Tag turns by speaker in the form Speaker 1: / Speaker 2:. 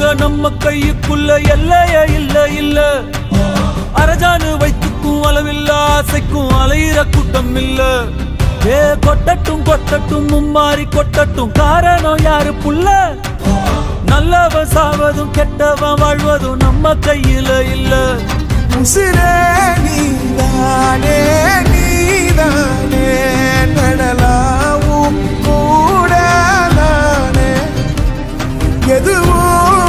Speaker 1: அங்க நம்ம கையுக்குள்ள எல்லைய இல்ல இல்ல. அரஜானு வைத்துக்கும் அளவில்ல, ஆசைக்கும் அலையிற கூட்டம் இல்ல. ஏ கொட்டட்டும் கொட்டட்டும் மும்மாறி கொட்டட்டும், காரணம் யாரு புள்ள? நல்லவன் சாவதும் கெட்டவன் வாழ்வதும் நம்ம கையில இல்ல.
Speaker 2: உசிரே நீதானே நீதானே, கடலாவும் கூட நானே, எதுவும்